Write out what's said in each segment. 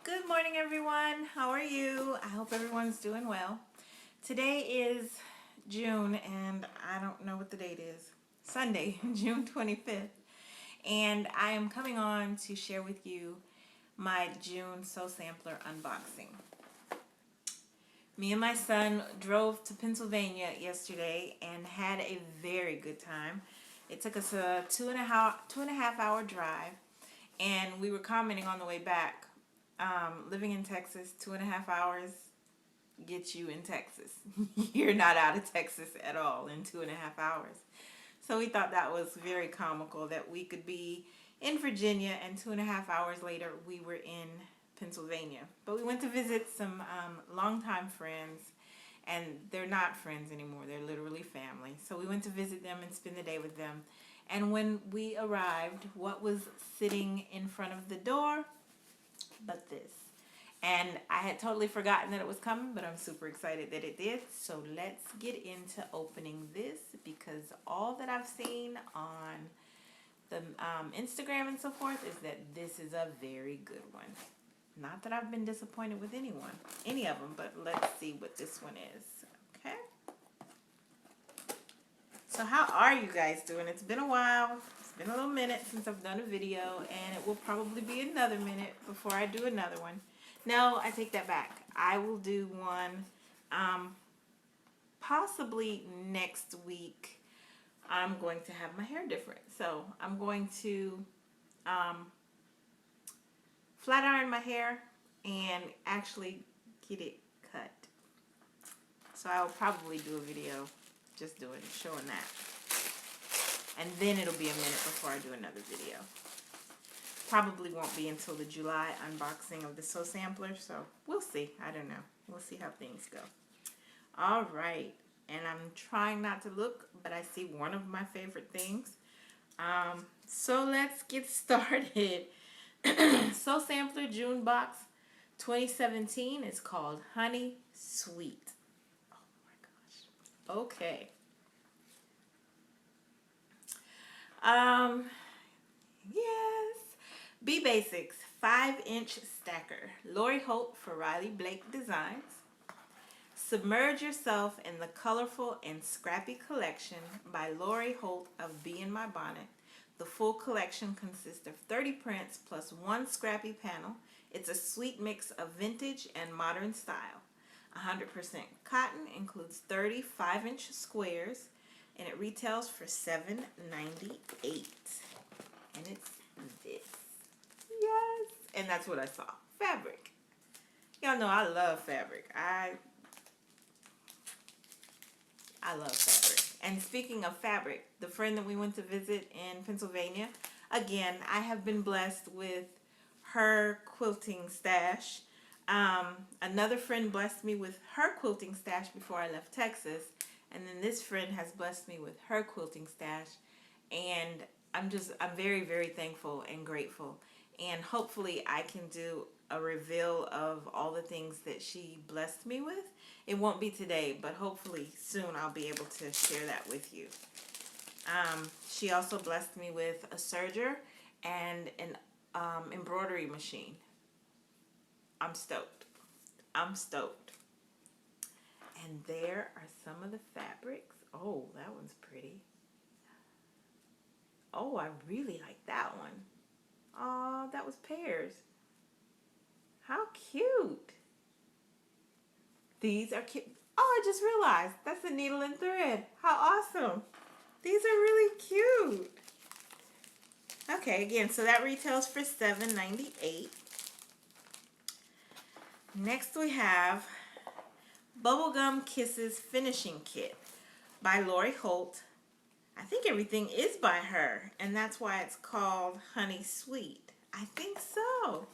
Good morning, everyone. How are you? I hope everyone's doing well. Today is June, and I don't know what the date is. Sunday, June 25th. And I am coming on to share with you my June Soul Sampler unboxing. Me and my son drove to Pennsylvania yesterday and had a very good time. It took us a two and a half hour drive, and we were commenting on the way back. Living in Texas, 2.5 hours gets you in Texas. You're not out of Texas at all in 2.5 hours. So we thought that was very comical that we could be in Virginia and 2.5 hours later we were in Pennsylvania. But we went to visit some longtime friends, and they're not friends anymore. They're literally family. So we went to visit them and spend the day with them. And when we arrived, what was sitting in front of the door but this? And I had totally forgotten that it was coming, but I'm super excited that it did. So let's get into opening this, because all that I've seen on the Instagram and so forth is that this is a very good one. Not that I've been disappointed with any of them, but let's see what this one is. Okay. So how are you guys doing? It's been a while. It's been a little minute since I've done a video, and it will probably be another minute before I do another one. No, I take that back. I will do one possibly next week. I'm going to have my hair different. So I'm going to flat iron my hair and actually get it cut. So I'll probably do a video just showing that. And then it'll be a minute before I do another video. Probably won't be until the July unboxing of the Soul Sampler, so we'll see. I don't know. We'll see how things go. All right, and I'm trying not to look, but I see one of my favorite things. So let's get started. Soul Sampler June Box 2017 is called Honey Sweet. Oh my gosh. Okay. Yes. Be Basics 5-inch stacker. Lori Holt for Riley Blake Designs. Submerge yourself in the colorful and scrappy collection by Lori Holt of Bee in My Bonnet. The full collection consists of 30 prints plus one scrappy panel. It's a sweet mix of vintage and modern style. 100% cotton, includes 30 5-inch squares, and it retails for $7.98. And it's this. Yes. And that's what I saw. Fabric. Y'all know I love fabric. I love fabric. And speaking of fabric, the friend that we went to visit in Pennsylvania, again, I have been blessed with her quilting stash. Another friend blessed me with her quilting stash before I left Texas. And then this friend has blessed me with her quilting stash. And I'm very, very thankful and grateful. And hopefully I can do a reveal of all the things that she blessed me with. It won't be today, but hopefully soon I'll be able to share that with you. She also blessed me with a serger and an embroidery machine. I'm stoked. I'm stoked. And there are some of the fabrics. Oh, that one's pretty. Oh, I really like that one. Oh, that was pears. How cute. These are cute. Oh, I just realized that's a needle and thread. How awesome. These are really cute. Okay, again, so that retails for $7.98. Next we have Bubblegum Kisses Finishing Kit by Lori Holt. I think everything is by her, and that's why it's called Honey Sweet. I think so.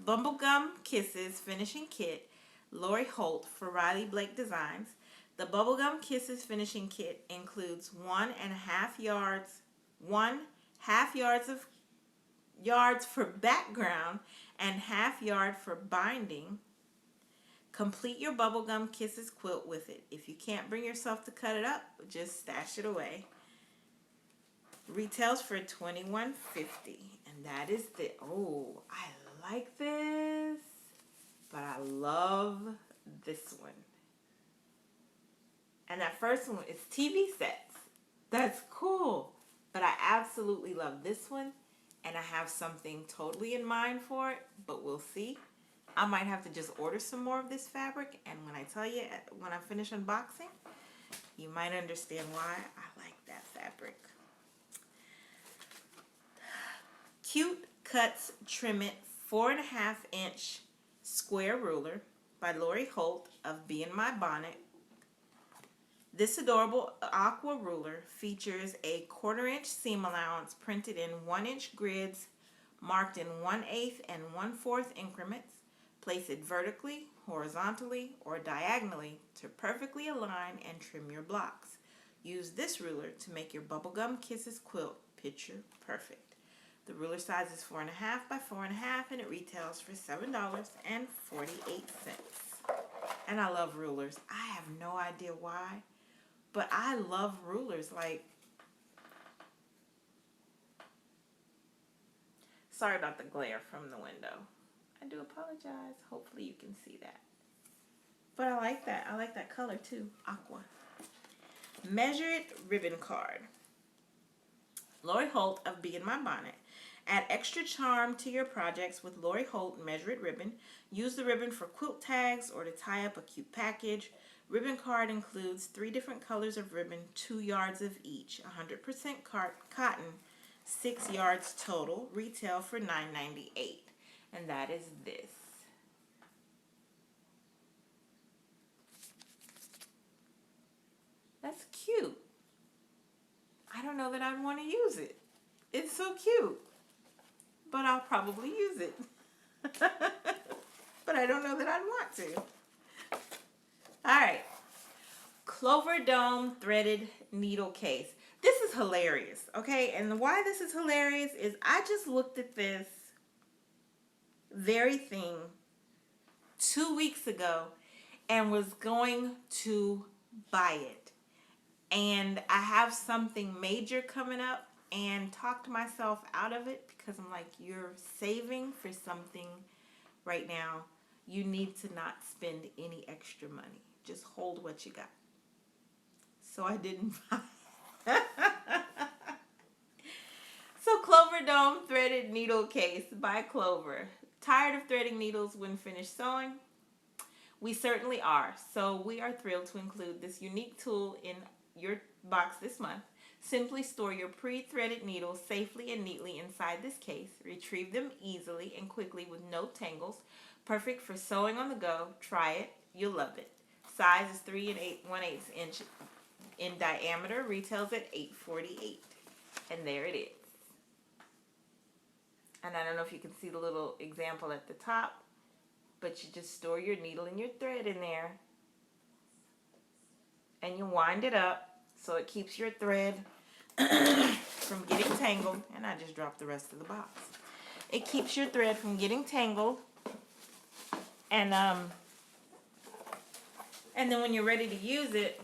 Bubblegum Kisses Finishing Kit, Lori Holt for Riley Blake Designs. The Bubblegum Kisses Finishing Kit includes 1.5 yards for background and ½ yard for binding. Complete your Bubblegum Kisses quilt with it. If you can't bring yourself to cut it up, just stash it away. Retails for $21.50. And that is the, oh, I like this. And that first one is TV sets. That's cool. But I absolutely love this one. And I have something totally in mind for it. But we'll see. I might have to just order some more of this fabric. And when I tell you, when I finish unboxing, you might understand why I like that fabric. Cute Cuts Trim It 4.5-inch square ruler by Lori Holt of Bee in My Bonnet. This adorable aqua ruler features a 1/4-inch seam allowance printed in 1-inch grids marked in 1/8 and 1/4 increments. Place it vertically, horizontally, or diagonally to perfectly align and trim your blocks. Use this ruler to make your Bubblegum Kisses quilt picture perfect. The ruler size is 4.5 by 4.5 and it retails for $7.48. And I love rulers. I have no idea why, but I love rulers. Like, sorry about the glare from the window. I do apologize. Hopefully you can see that. But I like that. I like that color too. Aqua. Measured ribbon card. Lori Holt of Bee in My Bonnet. Add extra charm to your projects with Lori Holt Measure It ribbon. Use the ribbon for quilt tags or to tie up a cute package. Ribbon card includes 3 different colors of ribbon, 2 yards of each. 100% cotton, 6 yards total. Retail for $9.98. And that is this. That's cute. I don't know that I'd want to use it. It's so cute. But I'll probably use it. But I don't know that I'd want to. Alright. Clover Dome Threaded Needle Case. This is hilarious, okay? And why this is hilarious is I just looked at this very thing 2 weeks ago and was going to buy it. And I have something major coming up and talked myself out of it because I'm like, you're saving for something right now. You need to not spend any extra money. Just hold what you got. So I didn't buy it. So Clover Dome Threaded Needle Case by Clover. Tired of threading needles when finished sewing? We certainly are. So we are thrilled to include this unique tool in your box this month. Simply store your pre-threaded needles safely and neatly inside this case. Retrieve them easily and quickly with no tangles. Perfect for sewing on the go. Try it. You'll love it. Size is 3 1/8 inch in diameter. Retails at $8.48. And there it is. And I don't know if you can see the little example at the top, but you just store your needle and your thread in there. And you wind it up so it keeps your thread from getting tangled. And I just dropped the rest of the box. It keeps your thread from getting tangled. And then when you're ready to use it,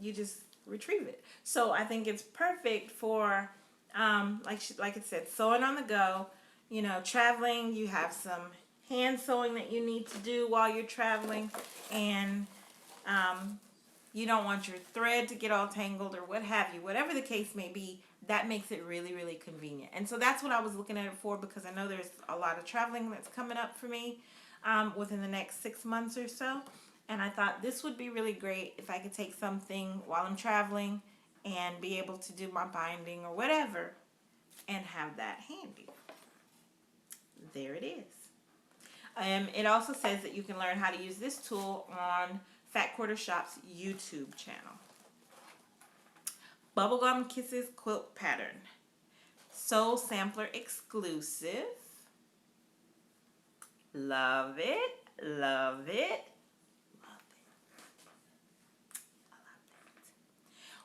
you just retrieve it. So I think it's perfect for, like it said, sewing on the go. You know, traveling, you have some hand sewing that you need to do while you're traveling. And you don't want your thread to get all tangled or what have you. Whatever the case may be, that makes it really, really convenient. And so that's what I was looking at it for, because I know there's a lot of traveling that's coming up for me within the next 6 months or so. And I thought this would be really great if I could take something while I'm traveling and be able to do my binding or whatever and have that handy. There it is. It also says that you can learn how to use this tool on Fat Quarter Shop's YouTube channel. Bubblegum Kisses Quilt Pattern. Soul Sampler exclusive. Love it. Love it.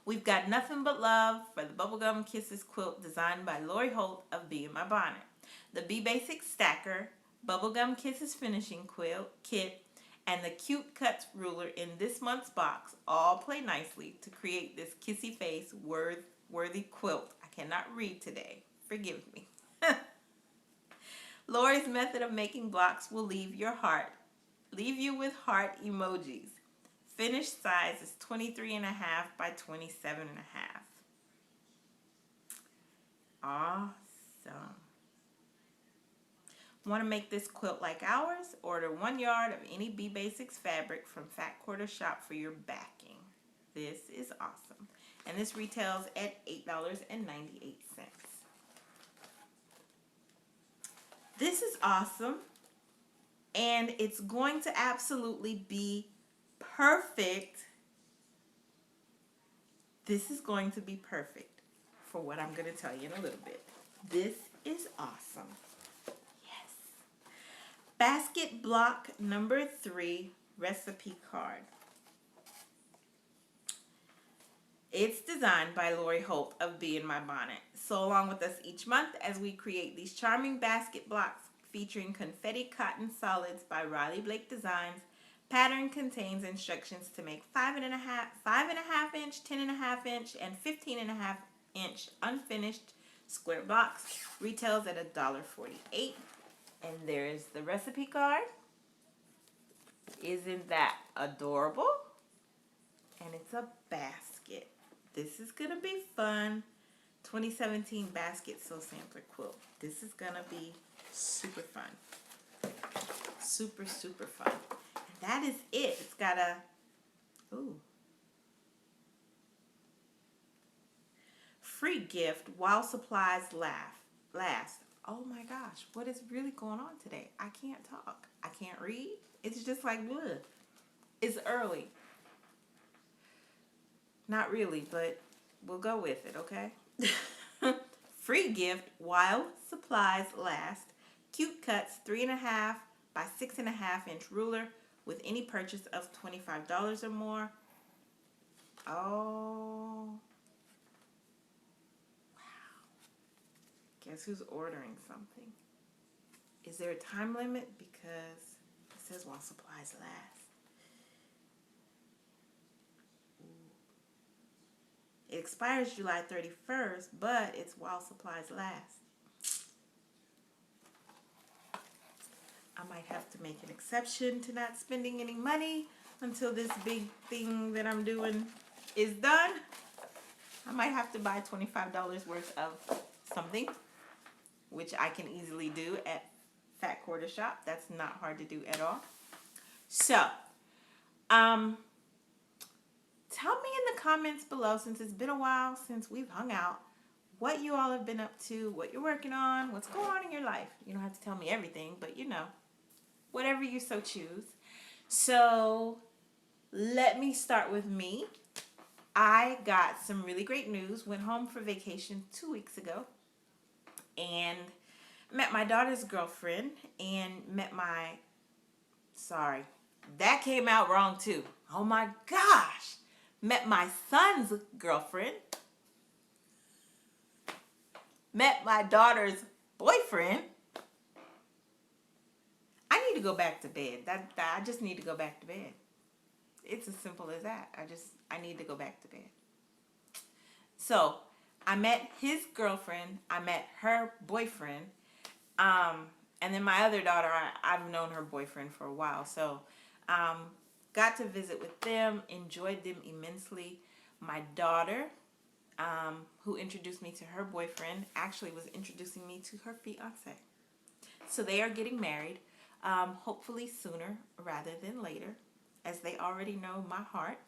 We've got nothing but love for the Bubblegum Kisses quilt designed by Lori Holt of Bee in My Bonnet. The Bee Basics Stacker, Bubblegum Kisses Finishing Quilt Kit, and the Cute Cuts ruler in this month's box all play nicely to create this kissy face worthy quilt. I cannot read today. Forgive me. Lori's method of making blocks will leave you with heart emojis. finished size is 23.5 by 27.5. Awesome. Want to make this quilt like ours? Order 1 yard of any B Basics fabric from Fat Quarter Shop for your backing. This is awesome. And this retails at $8.98. This is awesome. And it's going to absolutely be perfect. This is going to be perfect for what I'm going to tell you in a little bit. This is awesome. Yes. Basket block number 3 recipe card. It's designed by Lori Hope of Bee in My Bonnet. So along with us each month as we create these charming basket blocks featuring confetti cotton solids by Riley Blake Designs. Pattern contains instructions to make 5.5 inch, 10.5 inch, and 15.5 inch unfinished square blocks. Retails at $1.48. And there's the recipe card. Isn't that adorable? And it's a basket. This is going to be fun. 2017 Basket Sew Sampler Quilt. This is going to be super fun. Super, super fun. And that is it. It's got a, free gift while supplies last. Oh my gosh, what is really going on today? I can't talk. I can't read. It's just like, ugh. It's early. Not really, but we'll go with it, okay? Free gift while supplies last. Cute Cuts 3.5 by 6.5 inch ruler with any purchase of $25 or more. Oh. Wow. Guess who's ordering something? Is there a time limit? Because it says while supplies last. It expires July 31st, but it's while supplies last. I might have to make an exception to not spending any money until this big thing that I'm doing is done. I might have to buy $25 worth of something, which I can easily do at Fat Quarter Shop. That's not hard to do at all. So, tell me in the comments below, since it's been a while since we've hung out, what you all have been up to, what you're working on, what's going on in your life. You don't have to tell me everything, but you know, whatever you so choose. So let me start with me. I got some really great news. Went home for vacation 2 weeks ago and met my daughter's girlfriend and met my, sorry, that came out wrong too. Oh my gosh. Met my son's girlfriend. Met my daughter's boyfriend. I need to go back to bed. I just need to go back to bed. It's as simple as that. I need to go back to bed. So, I met his girlfriend. I met her boyfriend. And then my other daughter, I've known her boyfriend for a while. So, got to visit with them. Enjoyed them immensely. My daughter, who introduced me to her boyfriend, actually was introducing me to her fiance. So they are getting married. Hopefully sooner rather than later, as they already know my heart.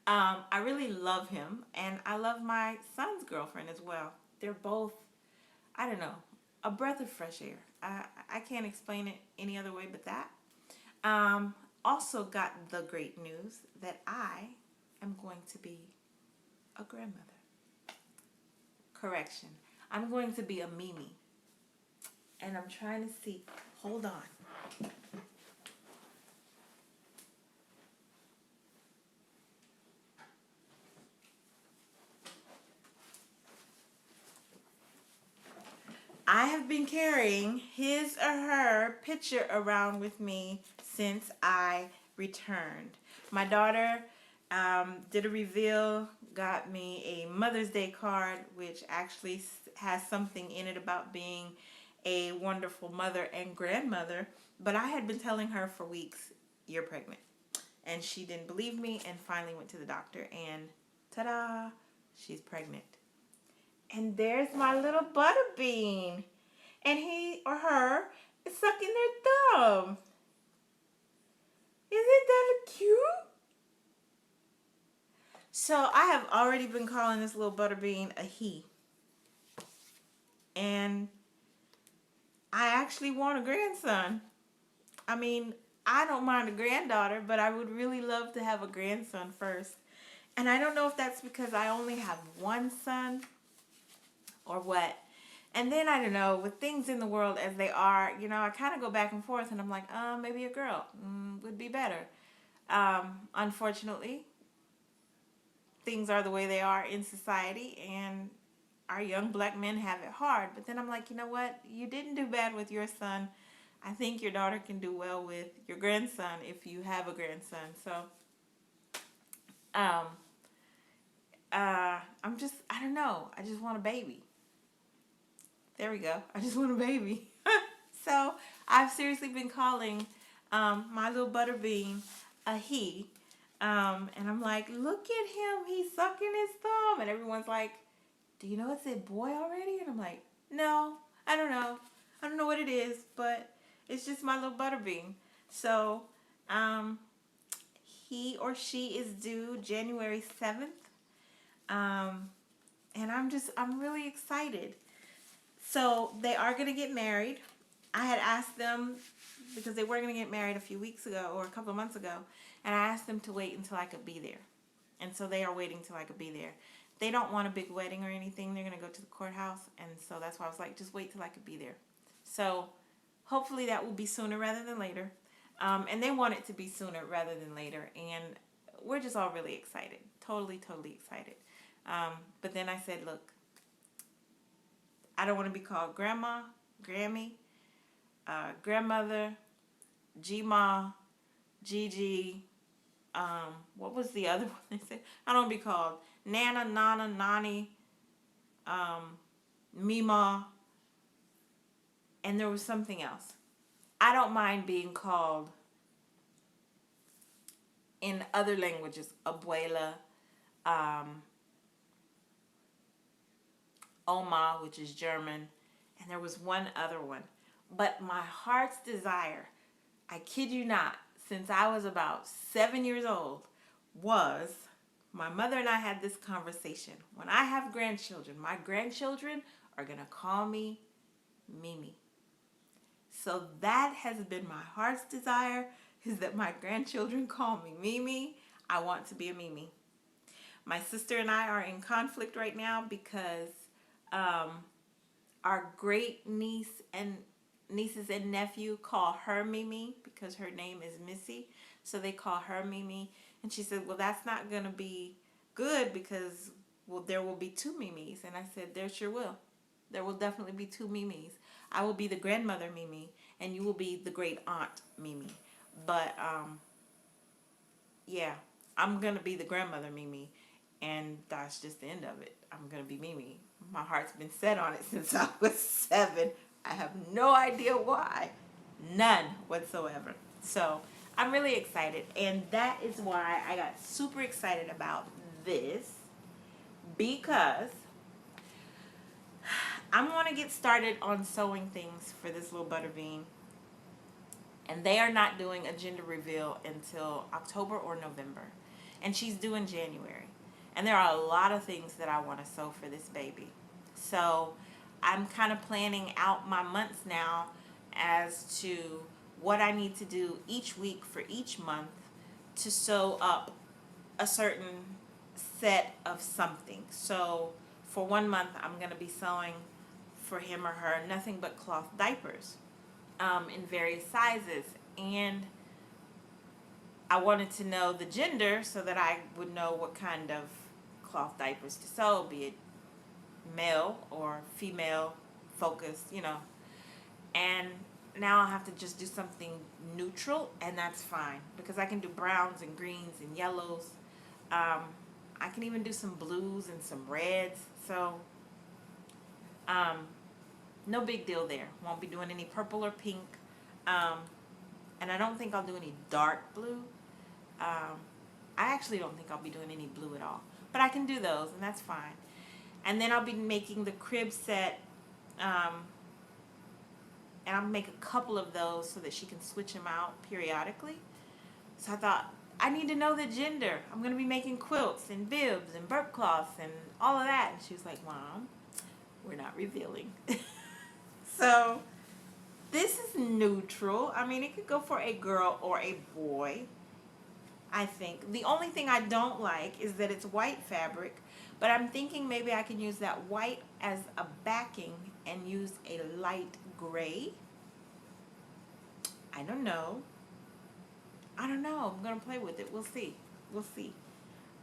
I really love him, and I love my son's girlfriend as well. They're both, I don't know, a breath of fresh air. I can't explain it any other way but that. Also got the great news that I am going to be a grandmother. Correction. I'm going to be a Mimi. And I'm trying to see. Hold on. I have been carrying his or her picture around with me since I returned. My daughter did a reveal, got me a Mother's Day card, which actually has something in it about being a wonderful mother and grandmother. But I had been telling her for weeks, you're pregnant. and she didn't believe me and finally went to the doctor, and ta-da, she's pregnant. And there's my little Butterbean, and he or her is sucking their thumb. Isn't that cute? So I have already been calling this little Butterbean a he. And I actually want a grandson. I mean, I don't mind a granddaughter, but I would really love to have a grandson first. And I don't know if that's because I only have one son or what. And then I don't know, with things in the world as they are, I kind of go back and forth, and I'm like, maybe a girl would be better. Unfortunately, things are the way they are in society, and our young black men have it hard. But then I'm like, you know what? You didn't do bad with your son. I think your daughter can do well with your grandson if you have a grandson. So, um, I don't know. I just want a baby. There we go. I just want a baby. So I've seriously been calling my little Butterbean a he. And I'm like, look at him. He's sucking his thumb. And everyone's like, do you know it's a boy already? And I'm like, no, I don't know. I don't know what it is, but it's just my little Butterbean. So he or she is due January 7th. And I'm really excited. So they are going to get married. I had asked them, because they were going to get married a few weeks ago or a couple of months ago, and I asked them to wait until I could be there. And so they are waiting till I could be there. They don't want a big wedding or anything. They're going to go to the courthouse, and so that's why I was like, just wait till I could be there. So hopefully that will be sooner rather than later. And they want it to be sooner rather than later, and we're just all really excited. Totally, totally excited. But then I said, look, I don't want to be called Grandma, Grammy, Grandmother, G-Ma, Gigi. What was the other one they said? I don't want to be called Nana, Nana, Nani, Mima, and there was something else. I don't mind being called in other languages, Abuela, Oma, which is German, and there was one other one. But my heart's desire, I kid you not, since I was about 7 years old, was my mother and I had this conversation. When I have grandchildren, my grandchildren are going to call me Mimi. So that has been my heart's desire, is that my grandchildren call me Mimi. I want to be a Mimi. My sister and I are in conflict right now because our great niece and nieces and nephew call her Mimi because her name is Missy. So they call her Mimi. And she said, well, that's not going to be good because, well, there will be two Mimis. And I said, there sure will. There will definitely be two Mimis. I will be the grandmother Mimi, and you will be the great aunt Mimi. But, yeah, I'm going to be the grandmother Mimi, and that's just the end of it. I'm going to be Mimi. My heart's been set on it since I was 7. I have no idea why. None whatsoever. So I'm really excited, and that is why I got super excited about this, because I'm going to get started on sewing things for this little Butterbean, and they are not doing a gender reveal until October or November, and she's due in January. And there are a lot of things that I want to sew for this baby. So I'm kind of planning out my months now as to what I need to do each week for each month to sew up a certain set of something. So for 1 month, I'm going to be sewing for him or her nothing but cloth diapers in various sizes. And I wanted to know the gender so that I would know what kind of cloth diapers to sew, be it male or female focused, And now I'll have to just do something neutral, and that's fine because I can do browns and greens and yellows. I can even do some blues and some reds. So no big deal there. Won't be doing any purple or pink. And I don't think I'll do any dark blue. I actually don't think I'll be doing any blue at all, but I can do those, and that's fine. And then I'll be making the crib set, and I'll make a couple of those so that she can switch them out periodically. So I thought, I need to know the gender. I'm going to be making quilts and bibs and burp cloths and all of that. And she was like, Mom, we're not revealing. So this is neutral. I mean, it could go for a girl or a boy, I think. The only thing I don't like is that it's white fabric, but I'm thinking maybe I can use that white as a backing and use a light gray. I don't know. I'm going to play with it. We'll see.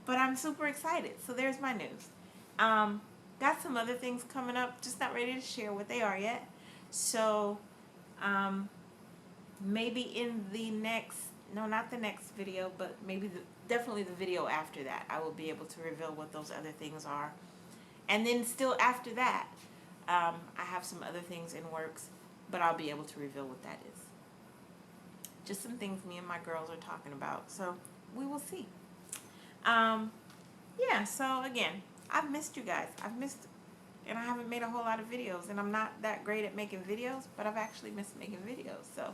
But I'm super excited. So there's my news. Got some other things coming up. Just not ready to share what they are yet. So maybe in the next, no, not the next video, but maybe definitely the video after that, I will be able to reveal what those other things are. And then still after that, I have some other things in works, but I'll be able to reveal what that is. Just some things me and my girls are talking about. So we will see. Yeah, so again, I've missed you guys. And I haven't made a whole lot of videos. And I'm not that great at making videos, but I've actually missed making videos. So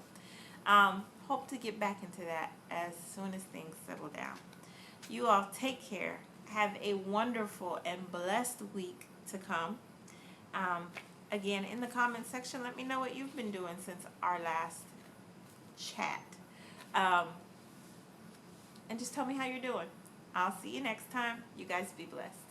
hope to get back into that as soon as things settle down. You all take care. Have a wonderful and blessed week to come. Again, in the comment section, let me know what you've been doing since our last chat. And just tell me how you're doing. I'll see you next time. You guys be blessed.